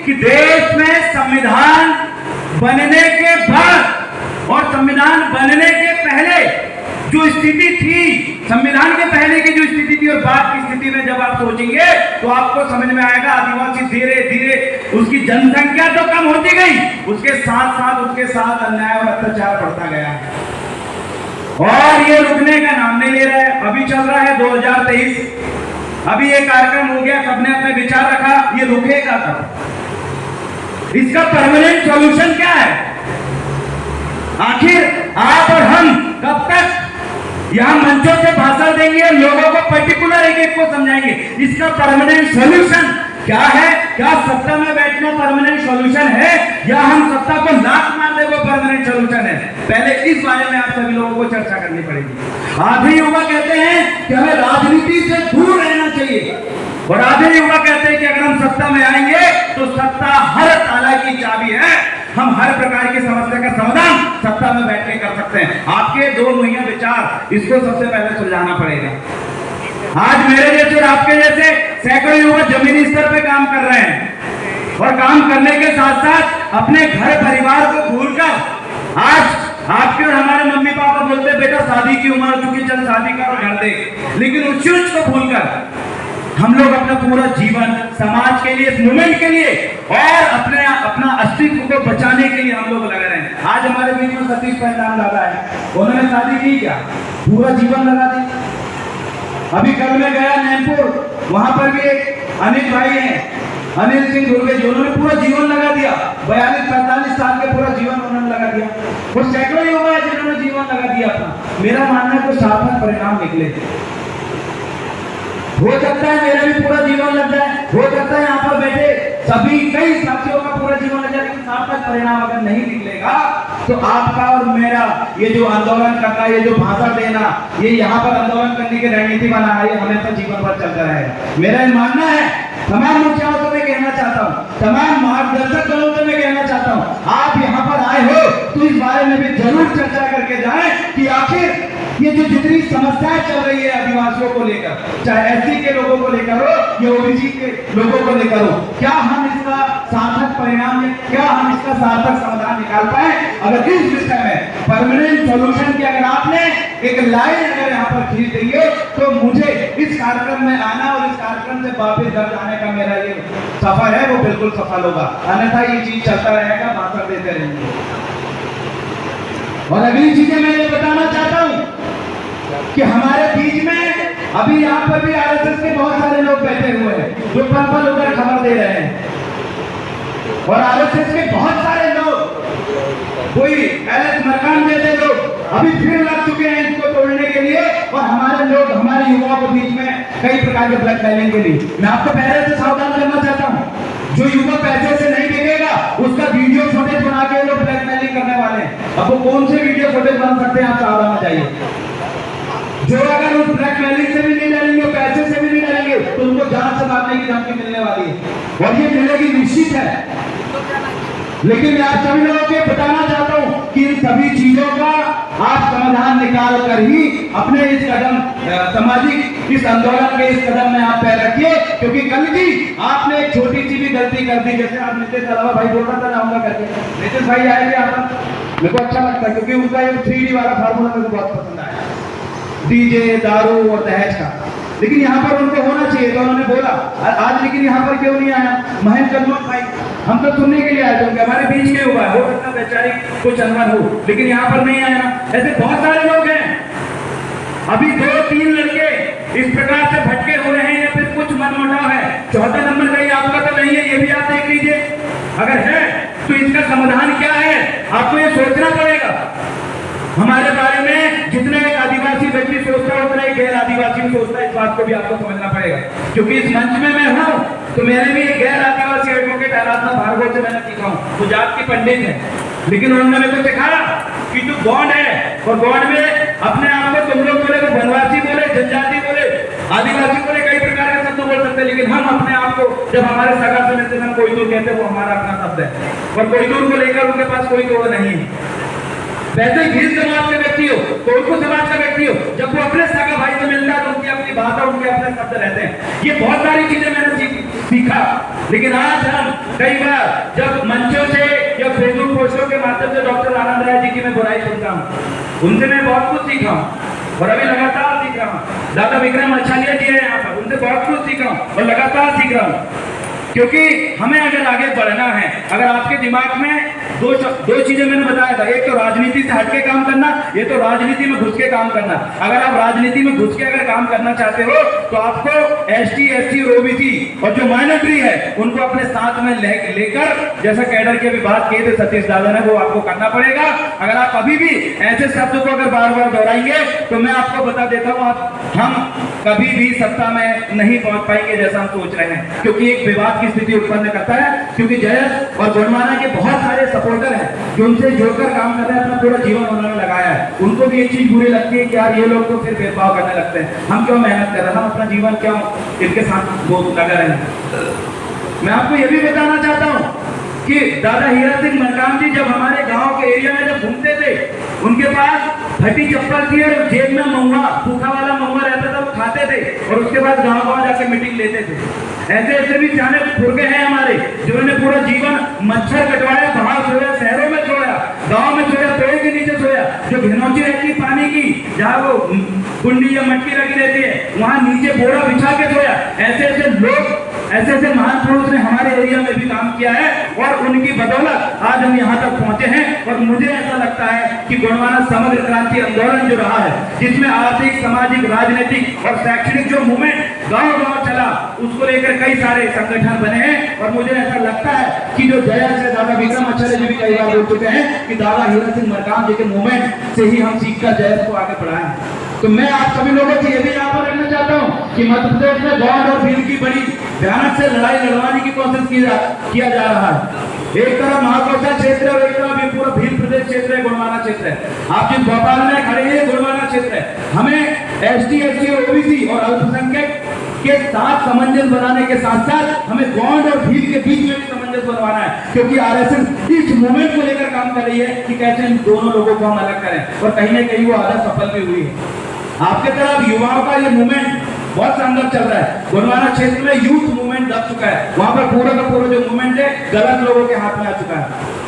कि देश में संविधान बनने के बाद और संविधान बनने के पहले जो स्थिति थी, संविधान के पहले की जो स्थिति थी और बाद की स्थिति में जब आप सोचेंगे तो आपको समझ में आएगा आदिवासी धीरे धीरे उसकी जनसंख्या तो कम होती गई, उसके साथ अन्याय और अत्याचार बढ़ता गया और ये रुकने का नाम नहीं ले रहा है। अभी चल रहा है 2023, अभी ये कार्यक्रम हो गया, सबने अपने विचार रखा, ये रुकेगा कब? इसका परमानेंट सॉल्यूशन क्या है? आखिर आप और हम कब तक यहां मंचों से भाषण देंगे, लोगों को पर्टिकुलर एक को समझाएंगे? इसका परमानेंट सॉल्यूशन क्या है? क्या सत्ता में बैठना परमानेंट सॉल्यूशन है या हम सत्ता को लात मारने को परमानेंट सॉल्यूशन है? पहले इस बारे में आप सभी लोगों को चर्चा करनी पड़ेगी। आधे युवा कहते हैं कि हमें राजनीति से दूर रहना चाहिए और आधे युवा कहते हैं कि अगर हम सत्ता में आएंगे तो सत्ता हर ताला की चाबी है, हम हर प्रकार की समस्या का समाधान सत्ता में बैठ के कर सकते हैं। आपके दो मुहैया विचार, इसको सबसे पहले सुलझाना पड़ेगा। आज मेरे जैसे और आपके जैसे सैकड़ों युवा जमीनी स्तर पे काम कर रहे हैं और काम करने के साथ साथ अपने घर परिवार को भूलकर आज आपके और हमारे मम्मी पापा बोलते बेटा शादी की उम्र हो चुकी, चल शादी कर और घर दे, लेकिन उस चीज को भूलकर हम लोग अपना पूरा जीवन समाज के लिए, इस मूवमेंट के लिए और अपना अस्तित्व को बचाने के लिए हम लोग लगे रहे हैं। आज हमारे बीच में सतीश परिणाम दादा है, उन्होंने शादी की क्या, पूरा जीवन लगा दिया। अभी कल मैं गया नैनपुर, वहां पर भी एक अनिल भाई है, अनिल सिंह दुर्गे जी, उन्होंने पूरा जीवन लगा दिया, 42-45 साल के पूरा जीवन उन्होंने लगा दिया। वो सैकड़ों युवा है जिन्होंने जीवन लगा दिया अपना। मेरा मानना है तो सार्थक परिणाम निकले। हो सकता है मेरा भी पूरा जीवन लग जाए, हो सकता है यहाँ पर बैठे सभी कई साथियों का पूरा जीवन लग जाए, लेकिन सार्थक परिणाम अगर नहीं निकलेगा तो आपका और मेरा ये जो आंदोलन करना, ये जो भाषण देना, ये यहाँ पर आंदोलन करने की रणनीति बना है, ये हमेशा जीवन भर चलता रहेगा। मेरा मानना है, तमाम मुखियाओं से मैं कहना चाहता हूँ, तमाम मार्गदर्शक दलों से मैं कहना चाहता हूँ, आप यहाँ पर आए हो तो इस बारे में भी जरूर चर्चा करके जाएं कि आखिर ये जो जितनी समस्याएं चल रही है आदिवासियों को लेकर, चाहे एससी के लोगों को लेकर हो या ओबीसी के लोगों को लेकर हो, क्या हम इसका सार्थक परिणाम, क्या हम इसका सार्थक समाधान निकाल पाए? अगर इस विषय में परमानेंट सॉल्यूशन की अगर आपने एक लाइन अगर यहाँ पर खींच देंगे तो मुझे इस कार्यक्रम में आना और इस कार्यक्रम से वापस घर जाने का मेरा ये सफर है वो बिल्कुल सफल होगा, अन्यथा ये चीज चलता रहेगा, भाषण देते रहेंगे। और अगली चीजें मैं ये बताना चाहता हूँ कि हमारे बीच में अभी यहाँ पर भी आरएसएस के बहुत सारे लोग बैठे हुए हैं जो पल पल उधर खबर दे रहे हैं और आरएसएस के बहुत सारे लोग, कोई एलएस मरकान जैसे लोग अभी फिर लग चुके हैं इसको तोड़ने के लिए और हमारे लोग, हमारे युवाओं के बीच में कई प्रकार के ब्लैकमेलिंग के लिए। मैं आपको पहले से सावधान करना चाहता हूँ, जो युवा पैसे से नहीं बिकेगा उसका वीडियो फुटेज बना के लोग ब्लैकमेलिंग करने वाले हैं। अब वो कौन से वीडियो फुटेज बन सकते हैं, आप सावधान हो जाइए। जो अगर उस ब्लैकमेलिंग से भी नहीं डरेंगे, पैसे से भी नहीं डरेंगे तो उनको जान से मारने की धमकी मिलने वाली है और ये मिलेगी निश्चित है। लेकिन मैं आप सभी लोगों को बताना चाहता हूं कि इन सभी चीजों का आप समाधान निकाल कर ही अपने इस कदम, सामाजिक इस आंदोलन के इस कदम में आप पैर रखिए, क्योंकि कल भी आपने एक छोटी सी भी गलती कर दी, जैसे आप नीतीश अलावा भाई बोल रहा था जाऊंगा करके, नीतीश भाई आएंगे यहाँ पर, मेरे को अच्छा लगता है क्योंकि उनका ये 3D वाला फार्मूला मेरे को बहुत पसंद आया, डीजे, दारू और दहेज का। लेकिन यहाँ पर उनको होना चाहिए तो उन्होंने बोला आज, लेकिन यहाँ पर क्यों नहीं आया महेंद्र कन्नौज भाई? हम तो सुनने के लिए आए थे, हमारे बीच में हुआ है, हो सकता बेचारी कुछ अनबन हो, लेकिन यहाँ पर नहीं आया। ऐसे बहुत सारे लोग हैं, अभी 2-3 लड़के इस प्रकार से भटके हुए हैं या फिर कुछ मनमुटाव है। चौथा नंबर कहीं आपका तो नहीं है, ये भी आप देख लीजिए, अगर है तो इसका समाधान क्या है आपको ये सोचना पड़ेगा। हमारे बारे में जितने एक आदिवासी व्यक्ति सोचता है उतना एक गैर आदिवासी सोचता है, इस बात को भी आपको समझना पड़ेगा। क्योंकि इस मंच में मैं हूँ तो मैंने भी एक गैर आदिवासी एडवोकेट आराधना भार्गव से मैंने सीखा हूँ, वो जात की पंडित है, लेकिन उन्होंने मेरे को सिखाया कि जो गॉड है और गॉड में अपने आप को तुम लोग बोले, वनवासी बोले, जनजाति बोले, आदिवासी बोले, कई प्रकार के शब्द बोल सकते हैं, लेकिन हम अपने आप को जब हमारे सगा से मिलते हैं कोई दूर कहते हैं, वो हमारा अपना शब्द है और कोई दूर को लेकर उनके पास कोई दूर नहीं है। वैसे ही भील समाज के व्यक्ति हो, कोलकू समाज का व्यक्ति हो, जब वो अपने सगा भाई से मिलता है तो उनकी अपनी भाषा, उनके अपने शब्द रहते हैं। ये बहुत सारी चीजें मैंने सीखा। लेकिन आज हम कई बार जब मंचों से या फेसबुक पोस्टों के माध्यम से डॉक्टर आनंद राय जी की मैं बुराई सुनता हूँ, उनसे मैं बहुत कुछ सीखा हूँ और अभी लगातार सीख रहा हूँ। दादा विक्रम अछालिया जी है यहाँ पर, उनसे बहुत कुछ सीखा हूँ और लगातार सीख रहा हूँ। क्योंकि हमें अगर आगे बढ़ना है, अगर आपके दिमाग में दो चीजें मैंने बताया था, एक तो राजनीति से हटके काम करना, ये तो राजनीति में घुस के काम करना। अगर आप राजनीति में घुस के अगर काम करना चाहते हो तो आपको एसटी, एससी और ओबीसी और जो माइनॉरिटी है उनको अपने साथ में लेकर, जैसा कैडर की अभी बात किए थे सतीश दादा ने, वो आपको करना पड़ेगा। अगर आप अभी भी ऐसे शब्द को अगर बार बार दोहराएंगे तो मैं आपको बता देता हूँ, हम कभी भी सत्ता में नहीं पहुंच पाएंगे जैसा हम सोच रहे हैं, क्योंकि एक विवाद की स्थिति उत्पन्न करता है। क्योंकि जयस और गोंडवाना के बहुत सारे सपोर्टर हैं जो उनसे जोड़कर काम कर रहे हैं, अपना पूरा जीवन उन्होंने लगाया है। उनको भी एक चीज बुरी लगती है कि यार ये लोग तो फिर भेदभाव करने लगते हैं, हम क्यों मेहनत कर रहे हैं, हम अपना जीवन क्यों इनके साथ वो लगा रहे हैं। मैं आपको ये भी बताना चाहता हूँ कि दादा हीरा सिंह मरकाम जी जब हमारे गांव के एरिया में जब घूमते थे, उनके पास फटी चप्पल थी और जेब में महुआ, सूखा वाला महुआ रहता था, वो खाते थे और उसके बाद गांव जाकर मीटिंग लेते थे। ऐसे ऐसे भी जाने फुर्गे हैं हमारे जिन्होंने पूरा जीवन मच्छर कटवाया, बाहर सोया, शहरों में सोया, गांव में सोया, पेड़ के नीचे सोया, जो घिनौची रहती है पानी की, जहाँ वो कुंडी या मटकी रखी रहती है, वहां नीचे बोरा बिछा के सोया। ऐसे ऐसे लोग, ऐसे ऐसे महान पुरुष ने हमारे एरिया में भी काम किया है और उनकी बदौलत आज हम यहाँ तक पहुंचे हैं। और मुझे ऐसा लगता है कि गोंडवाना समग्र क्रांति आंदोलन जो रहा है, जिसमें आर्थिक, सामाजिक, राजनीतिक और शैक्षणिक जो मूवमेंट गांव गांव चला, उसको लेकर कई सारे संगठन बने हैं। और मुझे ऐसा लगता है कि जो जयस है, दादा विक्रम अछालिया जी भी कई बार बोल चुके हैं कि दादा हीरा सिंह मरकाम जी के मूवमेंट से ही हम सीखकर जयस को आगे बढ़ाए। तो मैं आप सभी लोगों से ये भी यहाँ पर रखना चाहता हूँ कि मध्य प्रदेश में गौंड और भील की बड़ी भयानक से लड़ाई लड़वाने की कोशिश किया जा रहा है। एक तरफ महाकोशा क्षेत्र है और एक तरफ पूरा भील प्रदेश क्षेत्र है, गोंडवाना क्षेत्र है। आप जिस भोपाल में खड़े हैं, गोंडवाना क्षेत्र है। हमें एसटी, एससी, ओबीसी और अल्पसंख्यक के साथ सामंजस्य बनाने के साथ साथ हमें गौंड और भील के बीच में भी सामंजस्य बनवाना है, क्योंकि आरएसएस इस मूवमेंट को लेकर काम कर रही है कि कैसे इन दोनों लोगों को हम अलग करें, और कहीं ना कहीं वो आधा सफल भी हुई है। आपके तरफ युवाओं का ये मूवमेंट बहुत शानदार चल रहा है। गोंडवाना क्षेत्र में यूथ मूवमेंट दब चुका है, वहां पर पूरा का पूरा जो मूवमेंट है गलत लोगों के हाथ में आ चुका है।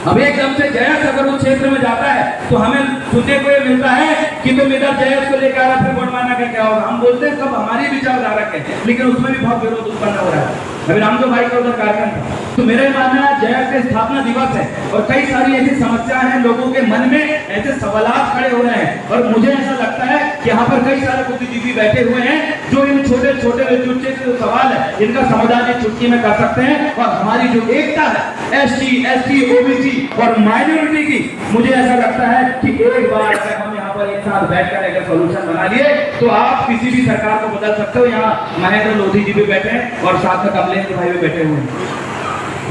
अब एकदम से जयस अगर उस क्षेत्र में जाता है तो हमें सुनने को ये मिलता है कि तुम इधर जयस को लेकर आ, फिर गोंडवाना का क्या होगा। हम बोलते हैं सब हमारी विचारधारा के, लेकिन उसमें भी बहुत विरोध उत्पन्न हो रहा है। अभी रामदेव भाई का उधर कार्यक्रम था, तो मेरा मानना है जयस का स्थापना दिवस है और कई सारी ऐसी समस्याएं हैं, लोगों के मन में ऐसे सवालात खड़े हो रहे हैं। और मुझे ऐसा लगता है कि यहाँ पर कई सारे बुद्धिजीवी बैठे हुए हैं जो इन छोटे छोटे जो सवाल है इनका समाधान एक चुटकी में कर सकते हैं। और हमारी जो एकता है एसटी, एससी, ओबीसी और माइनॉरिटी की, मुझे ऐसा लगता है कि एक बार अगर हम यहाँ पर एक साथ बैठकर अगर सोल्यूशन बना लिए तो आप किसी भी सरकार को बदल सकते हो। यहाँ महेंद्र लोधी जी भी बैठे हैं और साथ में कमलेश भाई भी बैठे हुए हैं।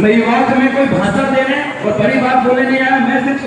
मैं युवाओं से मैं कोई भाषण देने और बड़ी बात बोलने नहीं आया, मैं सिर्फ